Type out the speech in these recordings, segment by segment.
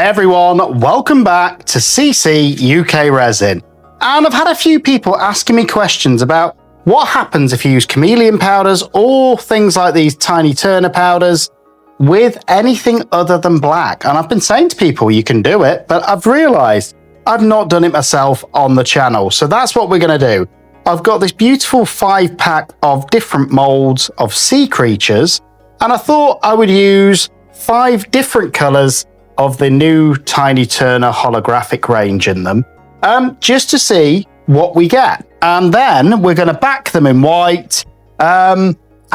everyone, welcome back to CCUK Resin. And I've had a few people asking me questions about what happens if you use chameleon powders or things like these Tiny Turner powders with anything other than black. And I've been saying to people you can do it, but I've realized I've not done it myself on the channel. So that's what we're going to do. I've got this beautiful 5-pack of different molds of sea creatures, and I thought I would use 5 different colors of the new Tiny Turner Holographic range in them, just to see what we get. And then we're going to back them in white and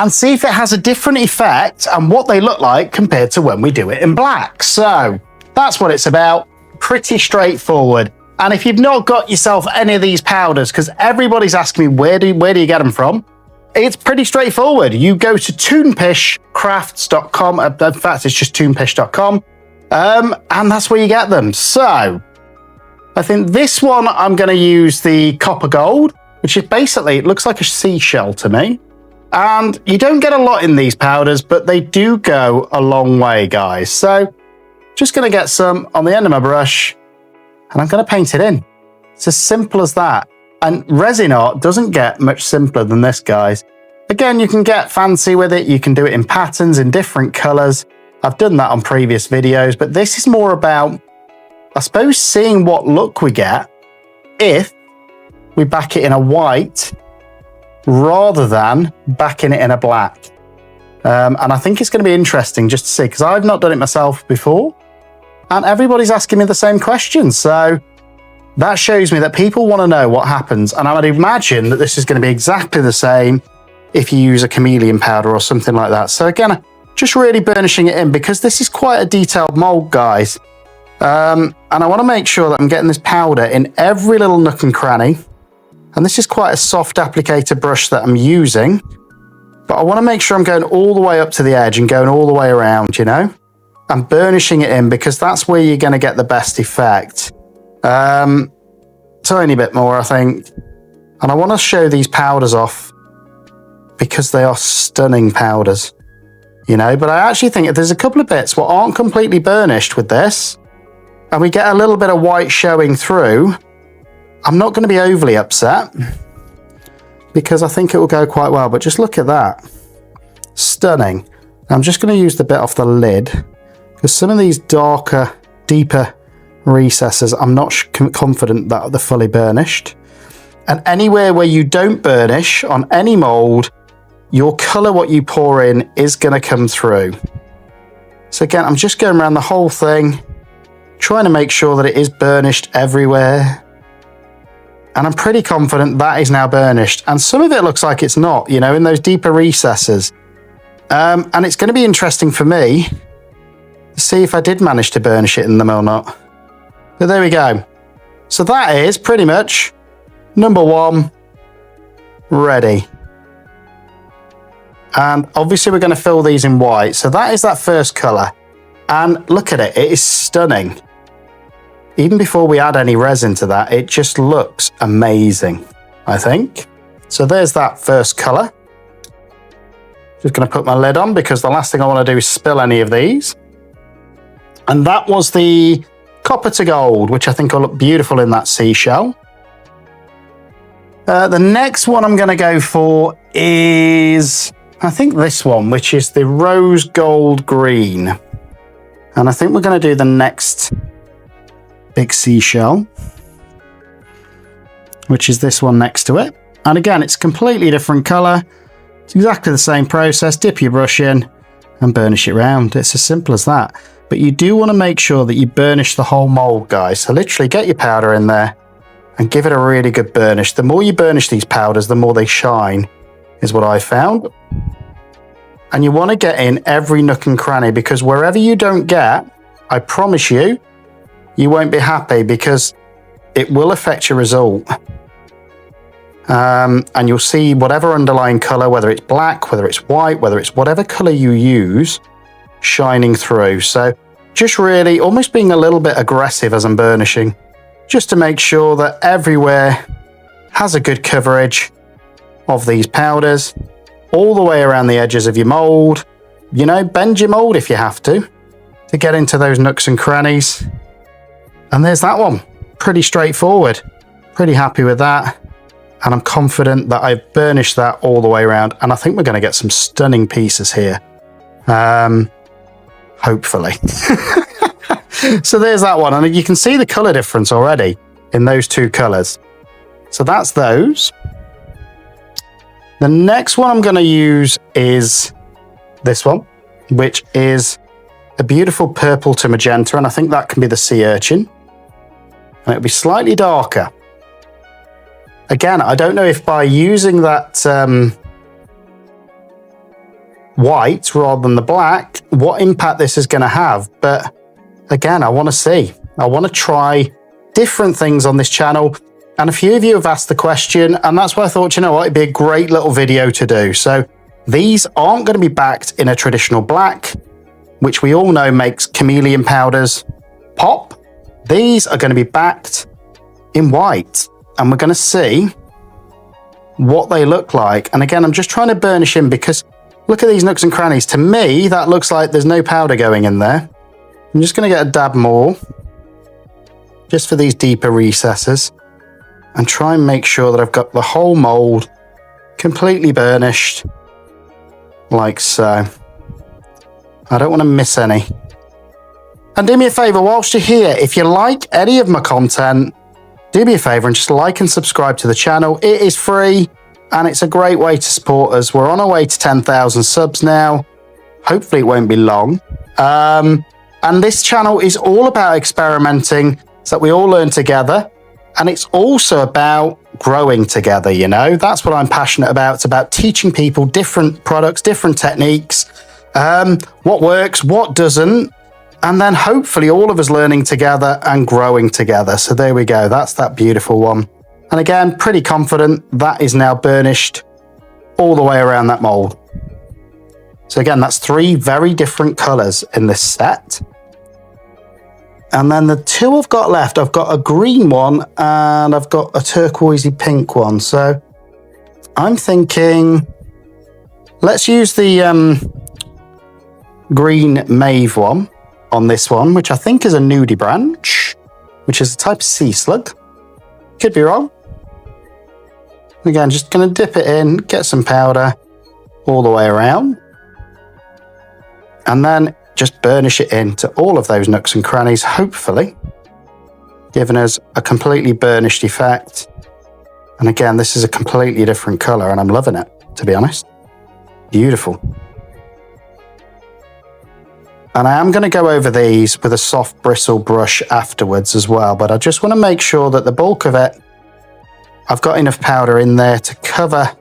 see if it has a different effect and what they look like compared to when we do it in black. So that's what it's about. Pretty straightforward. And if you've not got yourself any of these powders, because everybody's asking me where do you get them from, it's pretty straightforward. You go to toonpishcrafts.com. In fact, it's just toonpish.com. And that's where you get them. So I think this one, I'm going to use the copper gold, which is basically, it looks like a seashell to me. And you don't get a lot in these powders, but they do go a long way, guys. So just going to get some on the end of my brush and I'm going to paint it in. It's as simple as that. And resin art doesn't get much simpler than this, guys. Again, you can get fancy with it. You can do it in patterns, in different colors. I've done that on previous videos, but this is more about, I suppose, seeing what look we get if we back it in a white rather than backing it in a black. And I think it's going to be interesting just to see, because I've not done it myself before. And everybody's asking me the same questions. So that shows me that people want to know what happens. And I would imagine that this is going to be exactly the same if you use a chameleon powder or something like that. So again, just really burnishing it in because this is quite a detailed mold, guys. And I want to make sure that I'm getting this powder in every little nook and cranny. And this is quite a soft applicator brush that I'm using. But I want to make sure I'm going all the way up to the edge and going all the way around, you know? I'm burnishing it in because that's where you're going to get the best effect. Tiny bit more, I think. And I want to show these powders off because they are stunning powders, you know? But I actually think if there's a couple of bits what aren't completely burnished with this, and we get a little bit of white showing through, I'm not going to be overly upset because I think it will go quite well. But just look at that. Stunning. I'm just going to use the bit off the lid because some of these darker, deeper recesses, I'm not confident that they're fully burnished. And anywhere where you don't burnish on any mold, your color, what you pour in, is going to come through. So again, I'm just going around the whole thing, trying to make sure that it is burnished everywhere. And I'm pretty confident that is now burnished. And some of it looks like it's not, you know, in those deeper recesses. And it's going to be interesting for me to see if I did manage to burnish it in them or not. But there we go. So that is pretty much number 1 ready. And obviously we're going to fill these in white. So that is that first color. And look at it. It is stunning. Even before we add any resin to that, it just looks amazing, I think. So there's that first color. Just going to put my lid on because the last thing I want to do is spill any of these. And that was the copper to gold, which I think will look beautiful in that seashell. The next one I'm going to go for is, I think this one, which is the rose gold green. And I think we're going to do the next big seashell, which is this one next to it. And again, it's a completely different color. It's exactly the same process. Dip your brush in and burnish it round. It's as simple as that. But you do want to make sure that you burnish the whole mold, guys. So literally get your powder in there and give it a really good burnish. The more you burnish these powders, the more they shine, is what I found. And you want to get in every nook and cranny because wherever you don't get, I promise you, you won't be happy because it will affect your result. And you'll see whatever underlying color, whether it's black, whether it's white, whether it's whatever color you use, shining through. So just really almost being a little bit aggressive as I'm burnishing, just to make sure that everywhere has a good coverage of these powders, all the way around the edges of your mold. You know, bend your mold if you have to get into those nooks and crannies. And there's that one. Pretty straightforward. Pretty happy with that. And I'm confident that I've burnished that all the way around. And I think we're going to get some stunning pieces here. Hopefully. So there's that one. And you can see the color difference already in those two colors. So that's those. The next one I'm going to use is this one, which is a beautiful purple to magenta. And I think that can be the sea urchin. And it'll be slightly darker. Again, I don't know if by using that white rather than the black, what impact this is going to have. But again, I want to see. I want to try different things on this channel. And a few of you have asked the question, and that's why I thought, you know what, it'd be a great little video to do. So these aren't going to be backed in a traditional black, which we all know makes chameleon powders pop. These are going to be backed in white. And we're going to see what they look like. And again, I'm just trying to burnish in because look at these nooks and crannies. To me, that looks like there's no powder going in there. I'm just going to get a dab more just for these deeper recesses and try and make sure that I've got the whole mold completely burnished like so. I don't want to miss any. And do me a favor, whilst you're here, if you like any of my content, do me a favor and just like and subscribe to the channel. It is free and it's a great way to support us. We're on our way to 10,000 subs now. Hopefully it won't be long. And this channel is all about experimenting so that we all learn together. And it's also about growing together, you know. That's what I'm passionate about. It's about teaching people different products, different techniques, what works, what doesn't. And then hopefully all of us learning together and growing together. So there we go. That's that beautiful one. And again, pretty confident that is now burnished all the way around that mold. So again, that's 3 very different colors in this set. And then the 2 I've got left, I've got a green one and I've got a turquoisey pink one. So I'm thinking, let's use the green Mauve one on this one, which I think is a Nudibranch, which is a type of sea slug. Could be wrong. Again, just going to dip it in, get some powder all the way around. And then just burnish it into all of those nooks and crannies, hopefully giving us a completely burnished effect. And again, this is a completely different color and I'm loving it, to be honest. Beautiful. And I am going to go over these with a soft bristle brush afterwards as well, but I just want to make sure that the bulk of it, I've got enough powder in there to cover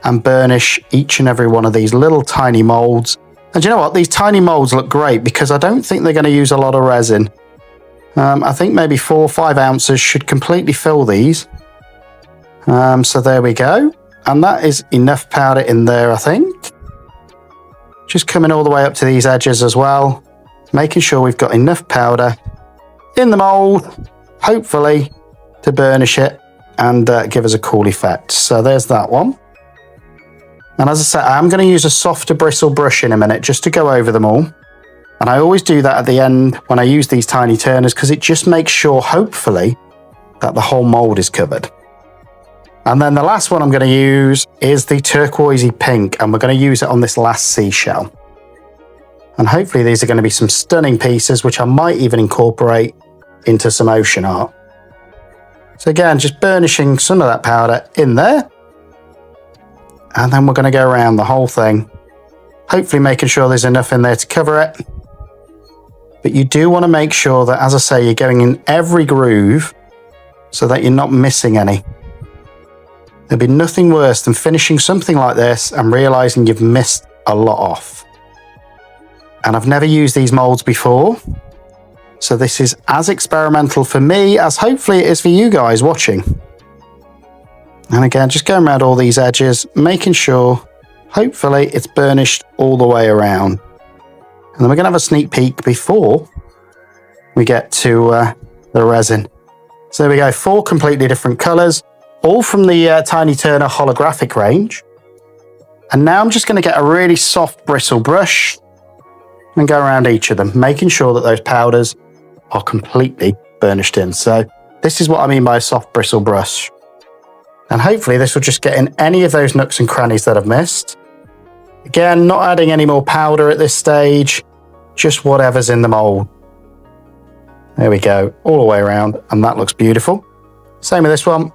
and burnish each and every one of these little tiny molds. And you know what? These tiny molds look great because I don't think they're going to use a lot of resin. I think maybe 4 or 5 ounces should completely fill these. So there we go. And that is enough powder in there, I think. Just coming all the way up to these edges as well, making sure we've got enough powder in the mold, hopefully, to burnish it and give us a cool effect. So there's that one. And as I said, I'm going to use a softer bristle brush in a minute just to go over them all. And I always do that at the end when I use these tiny turners because it just makes sure, hopefully, that the whole mold is covered. And then the last one I'm going to use is the turquoisey pink, and we're going to use it on this last seashell. And hopefully these are going to be some stunning pieces, which I might even incorporate into some ocean art. So again, just burnishing some of that powder in there. And then we're going to go around the whole thing, hopefully making sure there's enough in there to cover it. But you do want to make sure that, as I say, you're going in every groove so that you're not missing any. There'd be nothing worse than finishing something like this and realizing you've missed a lot off. And I've never used these molds before, so this is as experimental for me as hopefully it is for you guys watching. And again, just going around all these edges, making sure, hopefully, it's burnished all the way around. And then we're going to have a sneak peek before we get to the resin. So there we go, 4 completely different colors. All from the Tiny Turner Holographic range. And now I'm just going to get a really soft bristle brush and go around each of them, making sure that those powders are completely burnished in. So this is what I mean by a soft bristle brush. And hopefully this will just get in any of those nooks and crannies that I've missed. Again, not adding any more powder at this stage, just whatever's in the mold. There we go, all the way around, and that looks beautiful. Same with this one.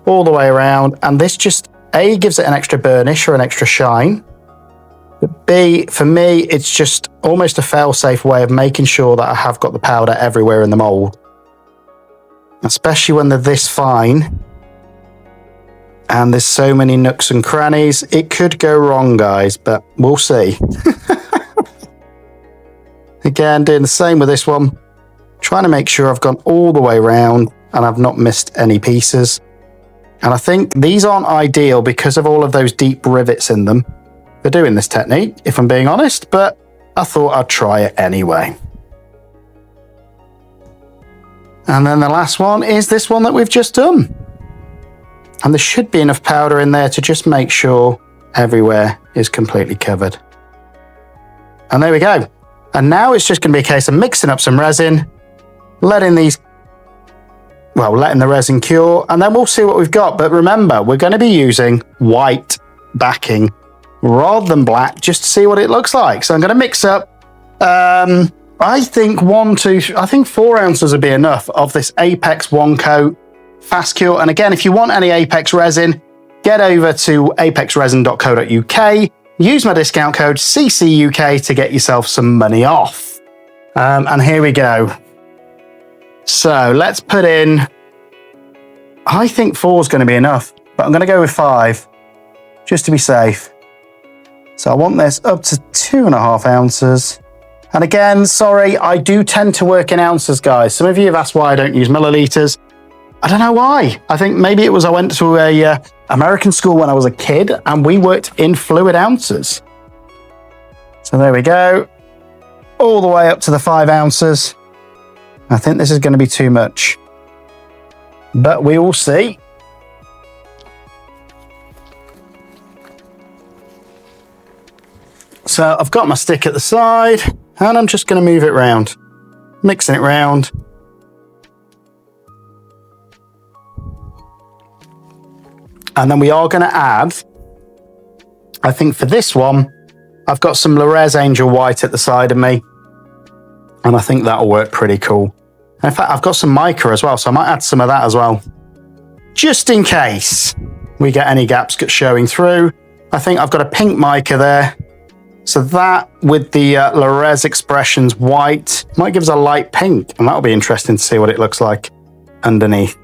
All the way around, and this just, A, gives it an extra burnish or an extra shine. But B, for me, it's just almost a fail-safe way of making sure that I have got the powder everywhere in the mold. Especially when they're this fine. And there's so many nooks and crannies. It could go wrong, guys, but we'll see. Again, doing the same with this one. Trying to make sure I've gone all the way around and I've not missed any pieces. And I think these aren't ideal because of all of those deep rivets in them for doing this technique, if I'm being honest, but I thought I'd try it anyway. And then the last one is this one that we've just done. And there should be enough powder in there to just make sure everywhere is completely covered. And there we go. And now it's just going to be a case of mixing up some resin, letting the resin cure, and then we'll see what we've got. But remember, we're going to be using white backing rather than black just to see what it looks like. So I'm going to mix up, I think 4 ounces would be enough of this Apex One Coat Fast Cure. And again, if you want any Apex resin, get over to apexresin.co.uk, use my discount code CCUK to get yourself some money off. And here we go. So let's put in, I think 4 is going to be enough, but I'm going to go with 5 just to be safe. So I want this up to 2.5 ounces. And again, sorry, I do tend to work in ounces, guys. Some of you have asked why I don't use milliliters. I don't know why. I think maybe it was I went to a American school when I was a kid and we worked in fluid ounces. So there we go. All the way up to the 5 ounces. I think this is going to be too much, but we will see. So I've got my stick at the side and I'm just going to move it round, mixing it round. And then we are going to add, I think for this one, I've got some Lorez Angel White at the side of me. And I think that'll work pretty cool. In fact, I've got some mica as well, so I might add some of that as well. Just in case we get any gaps showing through. I think I've got a pink mica there. So that with the Lorez Expressions White might give us a light pink. And that'll be interesting to see what it looks like underneath.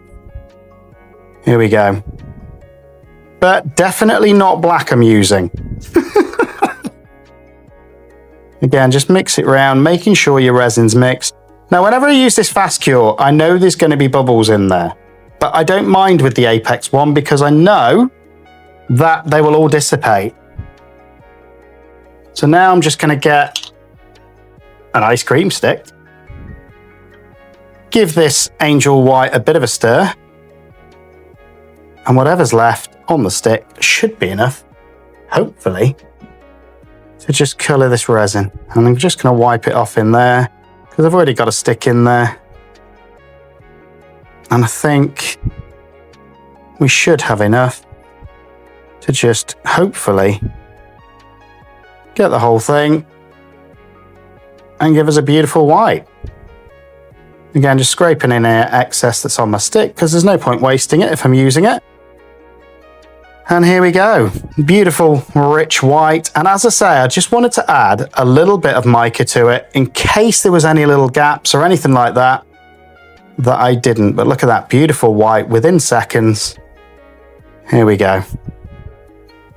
Here we go. But definitely not black I'm using. Again, just mix it around, making sure your resin's mixed. Now, whenever I use this Fast Cure, I know there's going to be bubbles in there, but I don't mind with the Apex one because I know that they will all dissipate. So now I'm just going to get an ice cream stick, give this Angel White a bit of a stir, and whatever's left on the stick should be enough, hopefully, to just colour this resin. And I'm just going to wipe it off in there because I've already got a stick in there. And I think we should have enough to just hopefully get the whole thing and give us a beautiful white. Again, just scraping in any excess that's on my stick because there's no point wasting it if I'm using it. And here we go, beautiful rich white. And as I say, I just wanted to add a little bit of mica to it in case there was any little gaps or anything like that I didn't. But look at that beautiful white within seconds. Here we go.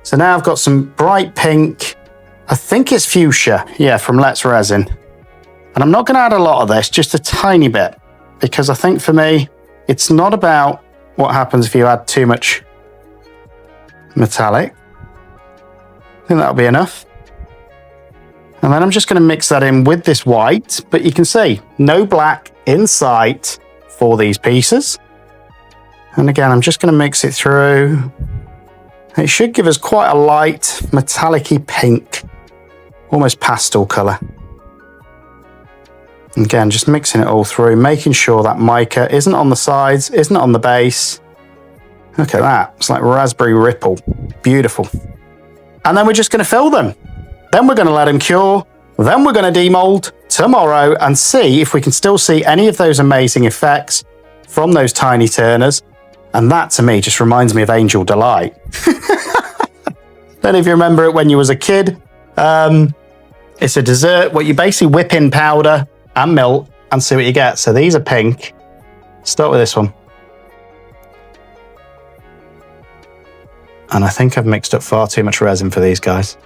So now I've got some bright pink. I think it's fuchsia, yeah, from Let's Resin. And I'm not going to add a lot of this, just a tiny bit, because I think for me, it's not about what happens if you add too much metallic. I think that'll be enough. And then I'm just going to mix that in with this white, but you can see no black in sight for these pieces. And again, I'm just going to mix it through. It should give us quite a light metallic-y pink, almost pastel colour. Again, just mixing it all through, making sure that mica isn't on the sides, isn't on the base. Look at that. It's like raspberry ripple. Beautiful. And then we're just going to fill them. Then we're going to let them cure. Then we're going to demold tomorrow and see if we can still see any of those amazing effects from those tiny turners. And that to me just reminds me of Angel Delight. Don't know if you remember it when you was a kid. It's a dessert where you basically whip in powder and milk and see what you get. So these are pink. Start with this one. And I think I've mixed up far too much resin for these guys.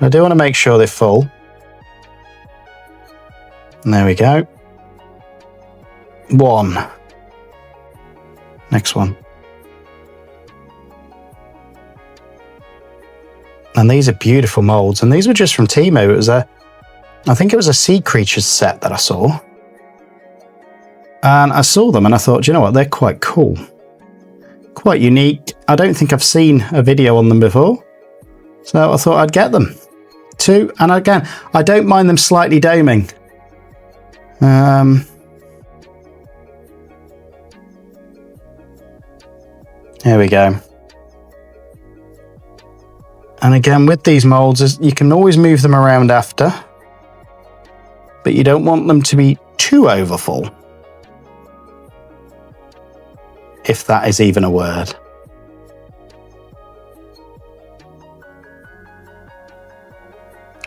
I do want to make sure they're full. And there we go. One. Next one. And these are beautiful molds. And these were just from Temu. It was I think it was a sea creatures set that I saw. And I saw them and I thought, you know what, they're quite cool. Quite unique. I don't think I've seen a video on them before. So I thought I'd get them. Two. And again, I don't mind them slightly doming. Here we go. And again, with these molds, you can always move them around after. But you don't want them to be too overfull. If that is even a word.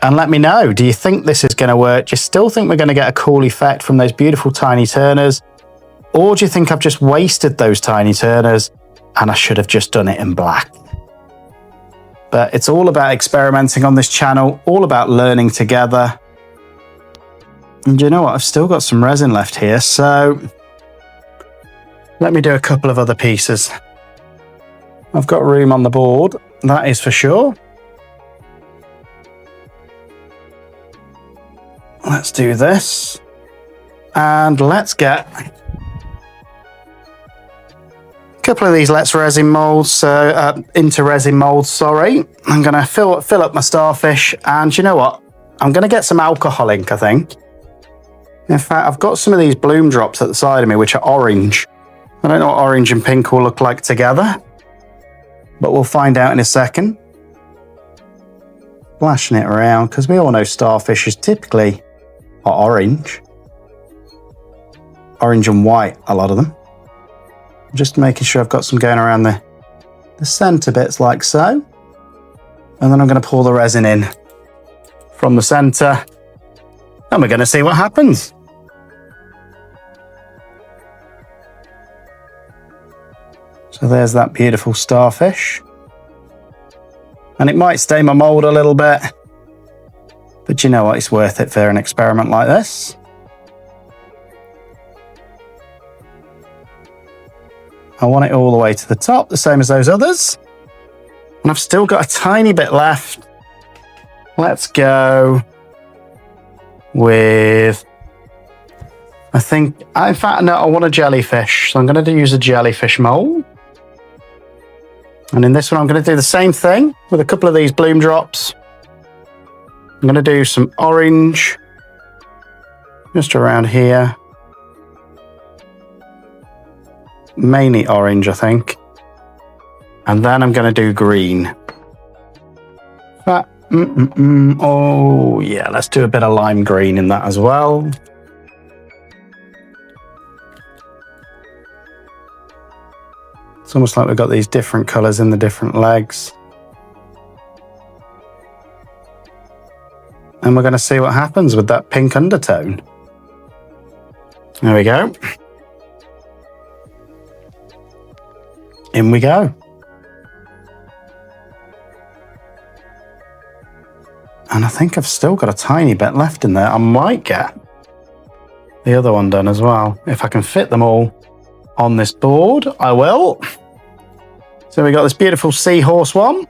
And let me know, do you think this is going to work? Do you still think we're going to get a cool effect from those beautiful tiny turners? Or do you think I've just wasted those tiny turners and I should have just done it in black? But it's all about experimenting on this channel, all about learning together. And you know what? I've still got some resin left here, so let me do a couple of other pieces. I've got room on the board, that is for sure. Let's do this. And let's get a couple of these Let's Resin molds, into resin molds, sorry. I'm going to fill up my starfish, and you know what? I'm going to get some alcohol ink, I think. In fact, I've got some of these bloom drops at the side of me, which are orange. I don't know what orange and pink will look like together, but we'll find out in a second. Splashing it around, because we all know starfishes typically are orange. Orange and white, a lot of them. Just making sure I've got some going around the centre bits like so. And then I'm going to pour the resin in from the centre. And we're going to see what happens. So there's that beautiful starfish. And it might stain my mould a little bit. But you know what? It's worth it for an experiment like this. I want it all the way to the top, the same as those others. And I've still got a tiny bit left. Let's go with, I think, in fact, no, I want a jellyfish. So I'm going to use a jellyfish mold. And in this one, I'm going to do the same thing with a couple of these bloom drops. I'm going to do some orange just around here. Mainly orange, I think. And then I'm going to do green. Oh, yeah, let's do a bit of lime green in that as well. It's almost like we've got these different colours in the different legs. And we're going to see what happens with that pink undertone. There we go. In we go. And I think I've still got a tiny bit left in there. I might get the other one done as well. If I can fit them all on this board, I will. So we got this beautiful seahorse one.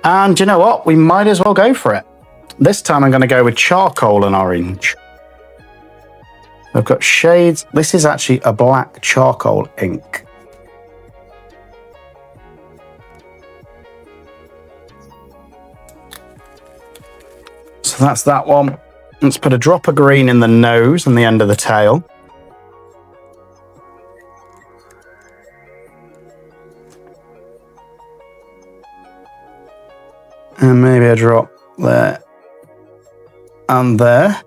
And you know what? We might as well go for it. This time I'm going to go with charcoal and orange. I've got shades. This is actually a black charcoal ink. So that's that one. Let's put a drop of green in the nose and the end of the tail. And maybe a drop there and there.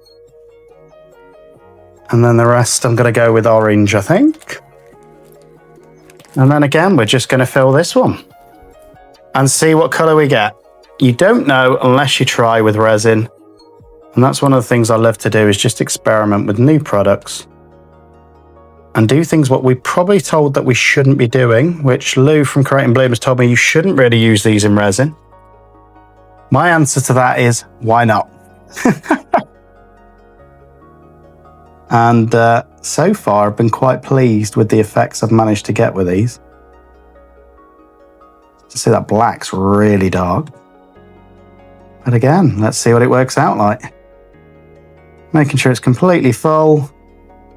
And then the rest I'm going to go with orange, I think. And then again, we're just going to fill this one and see what colour we get. You don't know unless you try with resin. And that's one of the things I love to do, is just experiment with new products and do things what we probably told that we shouldn't be doing, which Lou from Creating Bloom has told me you shouldn't really use these in resin. My answer to that is, why not? And so far, I've been quite pleased with the effects I've managed to get with these. You see that black's really dark. But again, let's see what it works out like. Making sure it's completely full.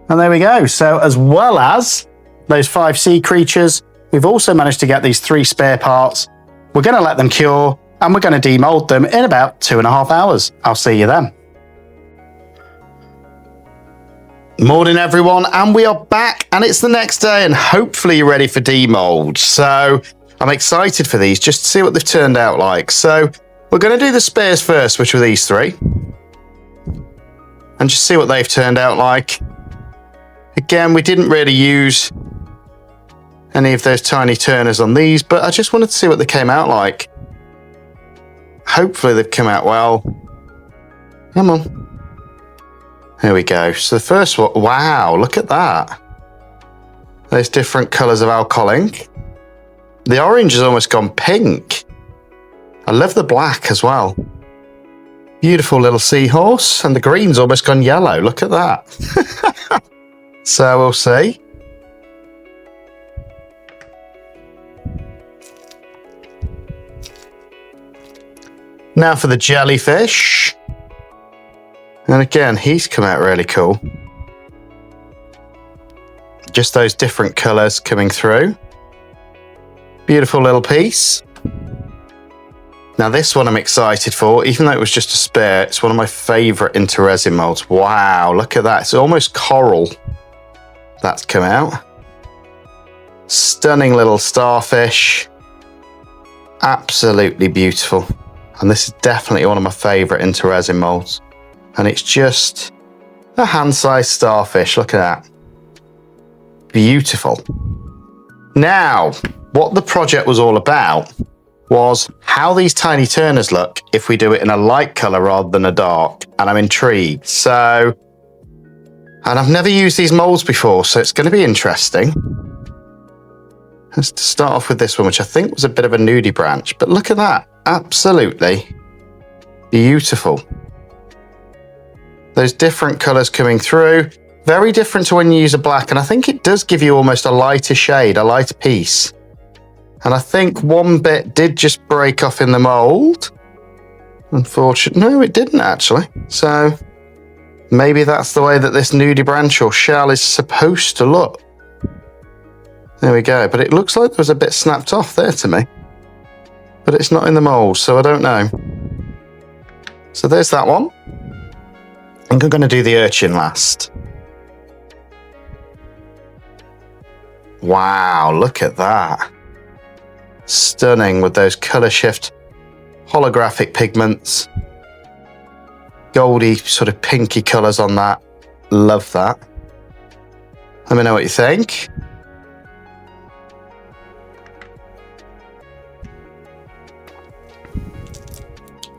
And there we go. So as well as those 5 sea creatures, we've also managed to get these 3 spare parts. We're going to let them cure and we're going to demold them in about 2.5 hours. I'll see you then. Morning everyone, and we are back and it's the next day and hopefully you're ready for demold. So I'm excited for these just to see what they've turned out like. So we're going to do the spares first, which are these 3. And just see what they've turned out like. Again, we didn't really use any of those tiny turners on these, but I just wanted to see what they came out like. Hopefully they've come out well. Come on. There we go. So the first one, wow, look at that. Those different colours of alcohol ink. The orange has almost gone pink. I love the black as well. Beautiful little seahorse, and the green's almost gone yellow. Look at that. So we'll see. Now for the jellyfish. And again, he's come out really cool. Just those different colours coming through. Beautiful little piece. Now this one I'm excited for, even though it was just a spare, it's one of my favourite intoresin molds. Wow, look at that. It's almost coral that's come out. Stunning little starfish. Absolutely beautiful. And this is definitely one of my favourite intoresin molds. And it's just a hand-sized starfish. Look at that. Beautiful. Now, what the project was all about was how these tiny turners look if we do it in a light colour rather than a dark, and I'm intrigued. So, and I've never used these molds before, so it's going to be interesting. Let's start off with this one, which I think was a bit of a Nudibranch, but look at that, absolutely beautiful. Those different colours coming through, very different to when you use a black, and I think it does give you almost a lighter shade, a lighter piece. And I think one bit did just break off in the mould. Unfortunately, no, it didn't actually. So maybe that's the way that this Nudibranch or shell is supposed to look. There we go. But it looks like there was a bit snapped off there to me. But it's not in the mould, so I don't know. So there's that one. I think I'm going to do the urchin last. Wow, look at that. Stunning with those colour shift holographic pigments. Goldy sort of pinky colours on that. Love that. Let me know what you think.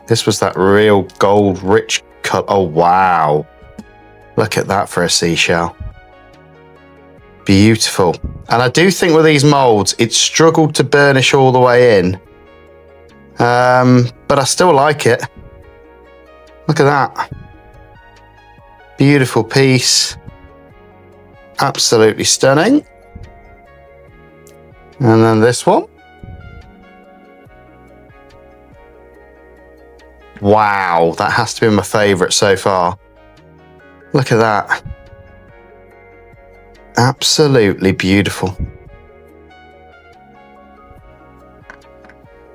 This was that real gold rich colour. Oh wow. Look at that for a seashell. Beautiful. And I do think with these molds, it struggled to burnish all the way in. But I still like it. Look at that. Beautiful piece. Absolutely stunning. And then this one. Wow, that has to be my favourite so far. Look at that. Absolutely beautiful.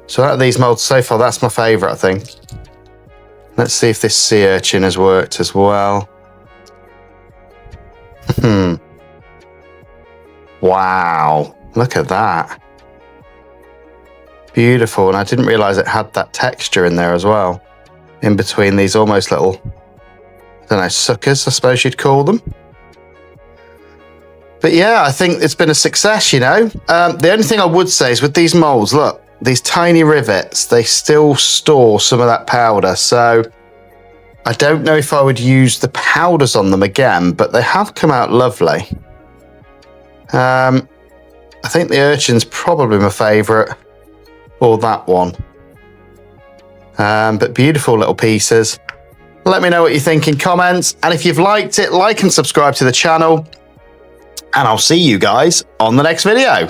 So out of these molds so far, that's my favourite, I think. Let's see if this sea urchin has worked as well. Wow, look at that. Beautiful, and I didn't realise it had that texture in there as well. In between these almost little, I don't know, suckers, I suppose you'd call them. But yeah, I think it's been a success, you know. The only thing I would say is with these molds, look, these tiny rivets, they still store some of that powder. So I don't know if I would use the powders on them again, but they have come out lovely. I think the urchin's probably my favourite, or that one. But beautiful little pieces. Let me know what you think in comments. And if you've liked it, like and subscribe to the channel. And I'll see you guys on the next video.